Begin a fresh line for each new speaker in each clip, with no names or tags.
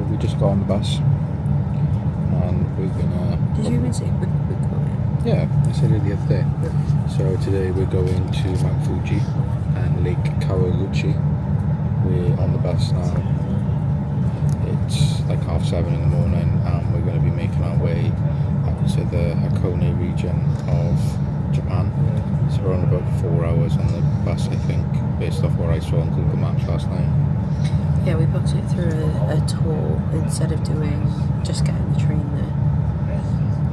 we just got on the bus and we're gonna...
Did you even say we're going?
Yeah, I said it the other day. So today we're going to Mt Fuji and Lake Kawaguchi. We're on the bus now. It's like 7:30 in the morning and we're going to be making our way up to the Hakone region of Japan. So we're on about 4 hours on the bus, I think, based off what I saw on Google Maps last night.
Yeah, we booked it through a tour instead of just getting the train there.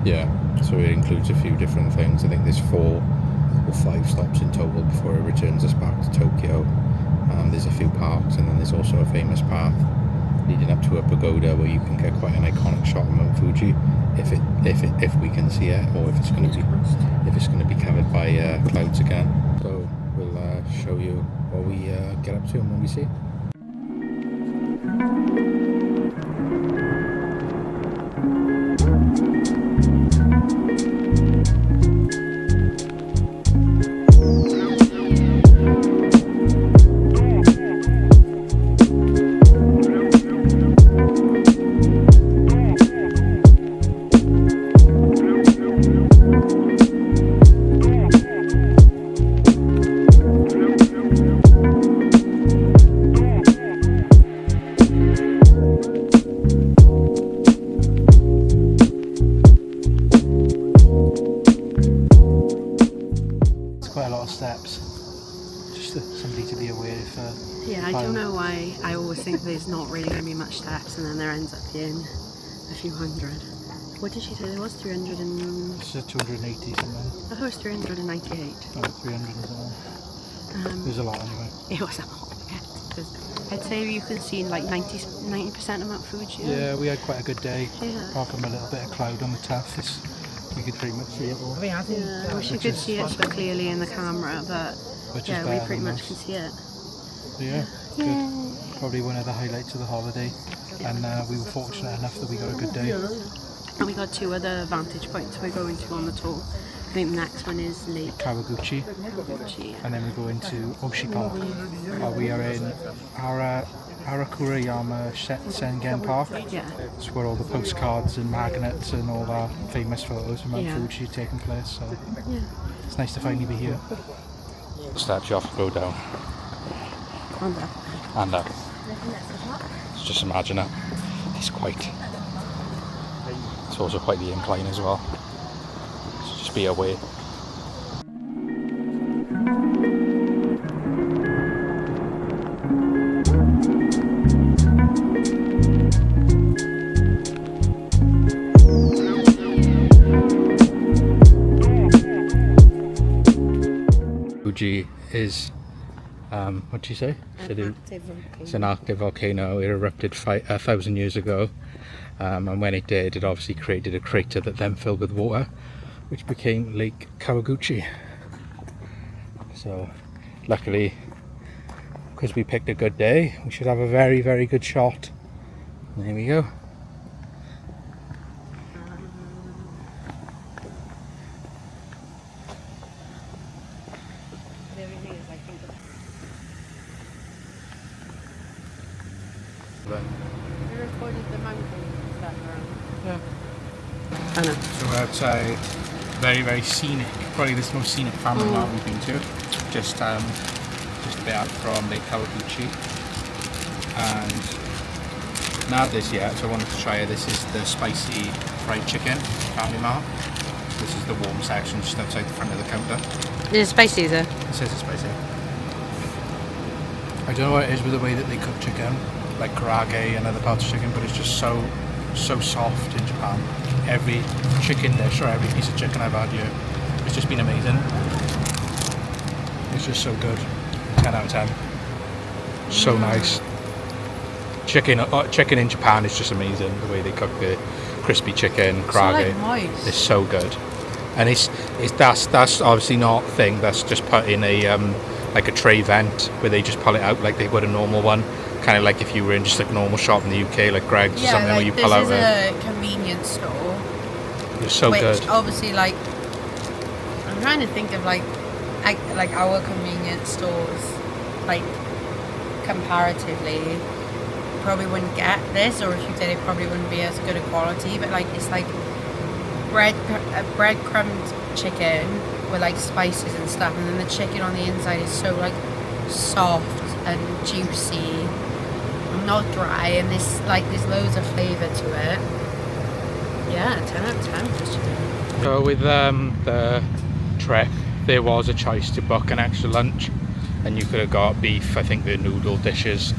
Yeah, so it includes a few different things. I think there's 4 or 5 stops in total before it returns us back to Tokyo. There's a few parks, and then there's also a famous path leading up to a pagoda where you can get quite an iconic shot of Mount Fuji if we can see it, or if it's going to be covered by clouds again. So we'll show you what we get up to and what we see. Quite a lot of steps, just somebody to be aware of.
Yeah, I don't know why I always think there's not really going to be much steps and then there ends up being a few hundred. What did she say? There was 300 and...
It's 280 something.
I thought it was 398.
Oh, 300 and something. There's a lot anyway.
It was a lot, yeah. I'd say you can see like 90% of Mount Fuji.
Yeah, we had quite a good day.
Yeah.
Apart from a little bit of cloud on the top. We could pretty much see it all.
Yeah, I wish you could see it so clearly in the camera, but yeah, we pretty much can see it.
Yeah, good. Probably one of the highlights of the holiday, and we were fortunate enough that we got a good day.
And we got 2 other vantage points we're going to on the tour. I think the next one is Lake
Kawaguchi, and then we're going to Oishi Park. We are in Arakurayama Sengen Park.
Yeah.
It's where all the postcards and magnets and all that famous photos from Mount Fuji are taking place. So
yeah,
it's nice to finally be here. Steps you have to go down.
And up.
And up. Just imagine it. It's also quite the incline as well. So just be aware. Fuji is, what do you say? It's an active volcano. It erupted 1,000 years ago, and when it did, it obviously created a crater that then filled with water, which became Lake Kawaguchi. So, luckily, because we picked a good day, we should have a very, very good shot. There we go.
We recorded the mountains that around.
Yeah.
I know.
So we're outside, very, very scenic, probably the most scenic family mart we've been to. Just a bit out from Lake Kawaguchi. And not this yet, so I wanted to try it. This is the spicy fried chicken family mart. This is the warm section just outside the front of the counter.
Is it spicy there?
It says it's spicy. I don't know what it is with the way that they cook chicken, like karage and other parts of chicken, but it's just so soft in Japan. Every chicken dish or every piece of chicken I've had here, it's just been amazing. It's just so good. 10 out of 10. So nice. Chicken in Japan is just amazing. The way they cook the crispy chicken, karage, it's so good. And that's obviously not a thing that's just put in a like a tray vent where they just pull it out like they would a normal one. Kind of like if you were in just like a normal shop in the UK, like Greg's or something,
like
where you pull out.
This is a convenience store.
It's so
which
good.
Obviously, like, I'm trying to think of like our convenience stores, like comparatively, probably wouldn't get this, or if you did, it probably wouldn't be as good a quality. But like, it's like breadcrumbed chicken with like spices and stuff, and then the chicken on the inside is so like soft and juicy, not dry, and there's loads of flavour to it. Yeah, 10 out of 10 for chicken.
So with the trek, there was a choice to book an extra lunch, and you could have got beef. I think the noodle dishes,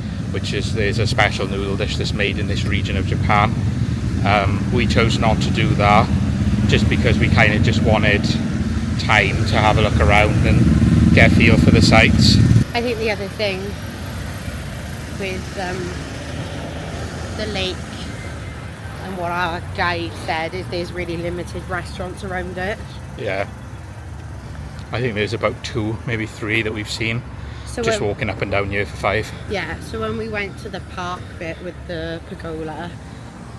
there's a special noodle dish that's made in this region of Japan. We chose not to do that, just because we kind of just wanted time to have a look around and get a feel for the sights.
I think the other thing with the lake and what our guide said is there's really limited restaurants around it.
Yeah. I think there's about 2, maybe 3 that we've seen.
So
just walking up and down here for 5.
Yeah, so when we went to the park bit with the pergola,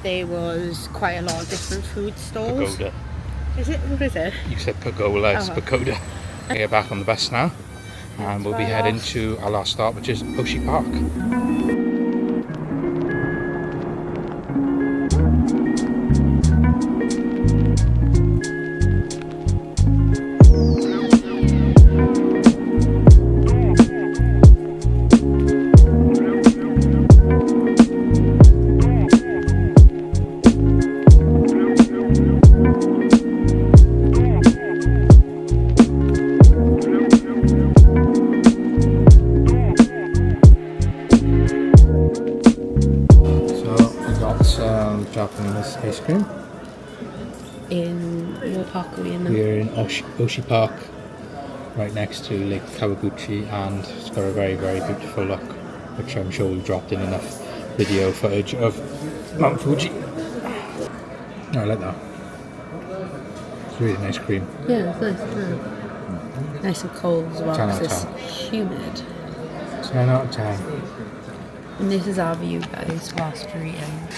there was quite a lot of different food stalls.
Pagoda.
Is it? What is it?
You said pergola, it's pagoda. We're back on the bus now, and we'll be heading to our last stop, which is Oishi Park. Japanese ice cream.
In what park are we in now?
We're in Oishi Park, right next to Lake Kawaguchi, and it's got a very, very beautiful look, which I'm sure we've dropped in enough video footage of Mt Fuji. I like that. It's really nice cream.
Yeah, it's nice. Yeah. Nice and cold as well,
10 out of
because
10.
it's humid.
10 out of 10.
And this is our view, guys, whilst we're eating.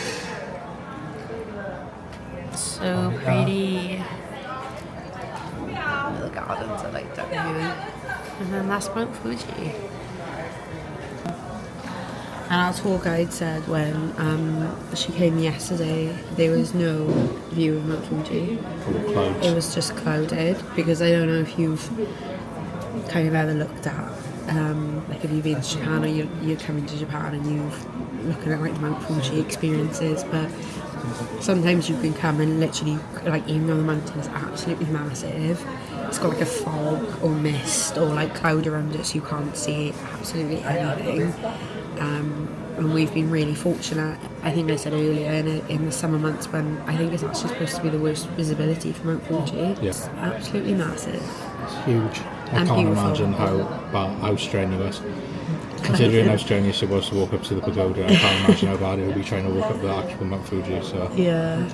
So pretty. Oh, the gardens are like down here. And then that's Mount Fuji. And our tour guide said when she came yesterday, there was no view of Mount Fuji.
Clouds.
It was just clouded, because I don't know if you've kind of ever looked at, like if you've been to Japan, or you're coming to Japan and you're looking at like Mount Fuji experiences, but sometimes you can come and literally, like, even though the mountain is absolutely massive, it's got like a fog or mist or like cloud around it, so you can't see absolutely anything. And we've been really fortunate. I think I said earlier, in the summer months, when I think it's actually supposed to be the worst visibility for Mount Fuji.
Yeah.
It's absolutely massive.
It's huge. I
And
can't
beautiful.
imagine how strenuous. Considering how strenuous it was to walk up to the pagoda, I can't imagine how bad it would be trying to walk up the actual Mount Fuji. So
Yeah.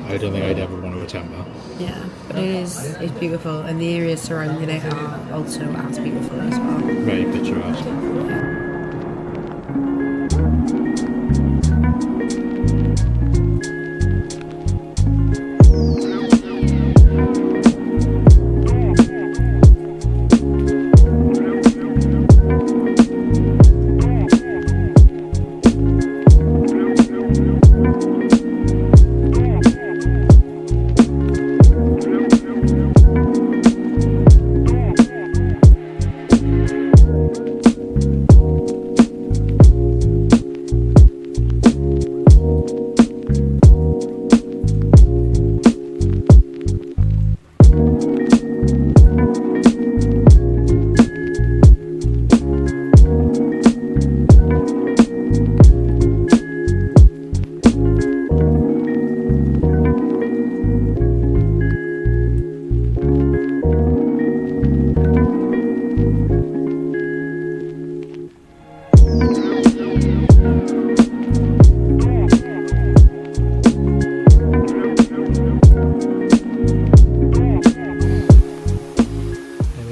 I don't think I'd ever want to attempt that.
Yeah, but it's beautiful, and the areas surrounding it are also as beautiful as well.
Very picturesque.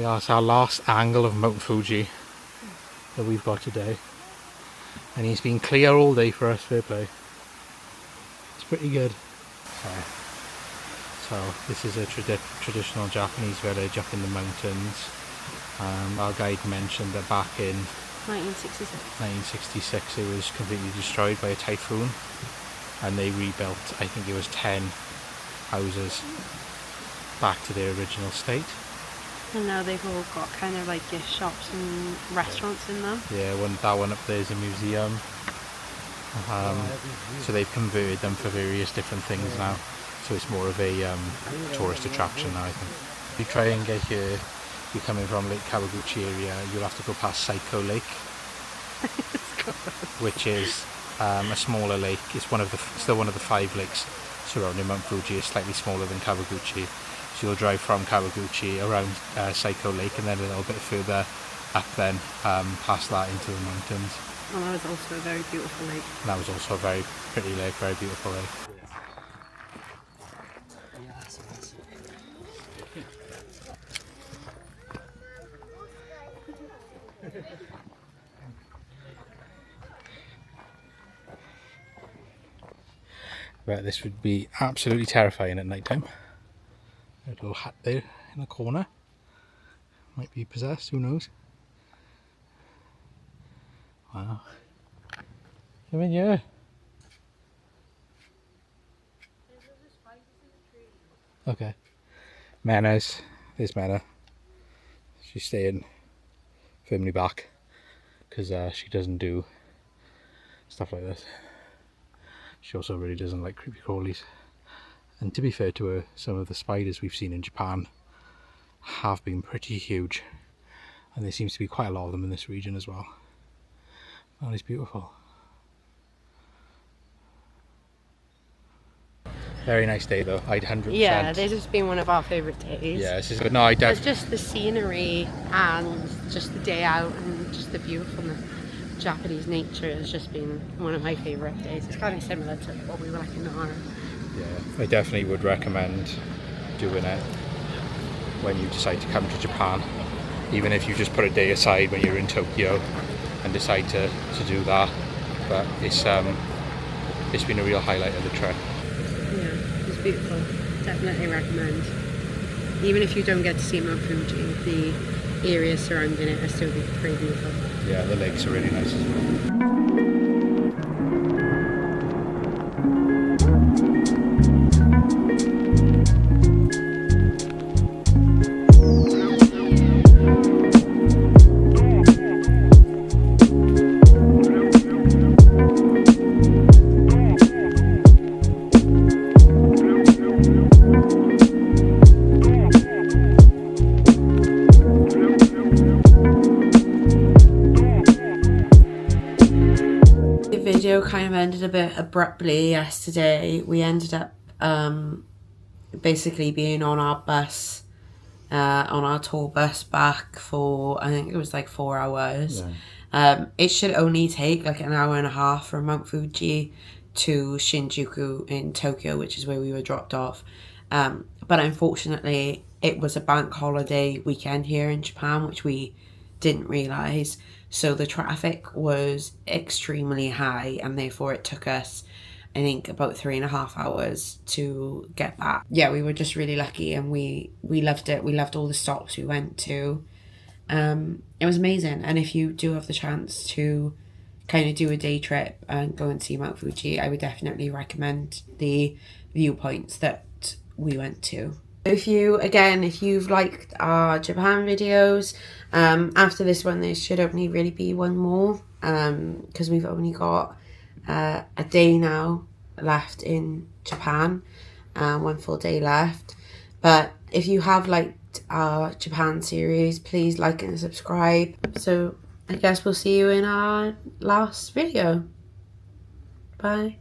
That's our last angle of Mount Fuji that we've got today, and he's been clear all day for us. Fair play. It's pretty good. So this is a traditional Japanese village up in the mountains. Our guide mentioned that back in
1966.
It was completely destroyed by a typhoon, and they rebuilt, I think it was 10 houses back to their original state.
And now they've all got kind of like gift shops and restaurants in them.
Yeah, that one up there is a museum. So they've converted them for various different things now. So it's more of a tourist attraction now, I think. If you try and get here, you're coming from Lake Kawaguchi area, you'll have to go past Saiko Lake, which is a smaller lake. It's still one of the 5 lakes surrounding Mount Fuji. It's slightly smaller than Kawaguchi. So you'll drive from Kawaguchi around Saiko Lake, and then a little bit further up then past that into the mountains.
And that was also a very beautiful lake.
And that was also a very pretty lake, very beautiful lake. But this would be absolutely terrifying at night time. A little hut there in the corner. Might be possessed, who knows? Wow. Come in here. Okay. Manners. There's Manna. She's staying firmly back because she doesn't do stuff like this. She also really doesn't like creepy crawlies. And to be fair to her, some of the spiders we've seen in Japan have been pretty huge. And there seems to be quite a lot of them in this region as well. That is beautiful. Very nice day though, I'd 100%.
Yeah, this has been one of our favourite days.
Yeah, this is good. No, I
It's just the scenery and just the day out and just the beautifulness. Japanese nature has just been one of my favourite days. It's kind of similar to what we were like in Nara.
Yeah, I definitely would recommend doing it when you decide to come to Japan. Even if you just put a day aside when you're in Tokyo and decide to do that. But it's been a real highlight of the trip.
Yeah, it's beautiful. Definitely recommend. Even if you don't get to see Mount Fuji, the areas surrounding it are still pretty beautiful.
Yeah, the lakes are really nice as well.
Video kind of ended a bit abruptly yesterday. We ended up basically being on our bus, on our tour bus back for, I think it was like 4 hours. Yeah. It should only take like an hour and a half from Mount Fuji to Shinjuku in Tokyo, which is where we were dropped off. But unfortunately, it was a bank holiday weekend here in Japan, which we didn't realise. So the traffic was extremely high, and therefore it took us, I think, about 3.5 hours to get back. Yeah, we were just really lucky, and we loved it. We loved all the stops we went to. It was amazing. And if you do have the chance to kind of do a day trip and go and see Mount Fuji, I would definitely recommend the viewpoints that we went to. If you've liked our Japan videos, after this one there should only really be one more, because we've only got a day now left in Japan, one full day left. But if you have liked our Japan series, please like and subscribe. So I guess we'll see you in our last video. Bye.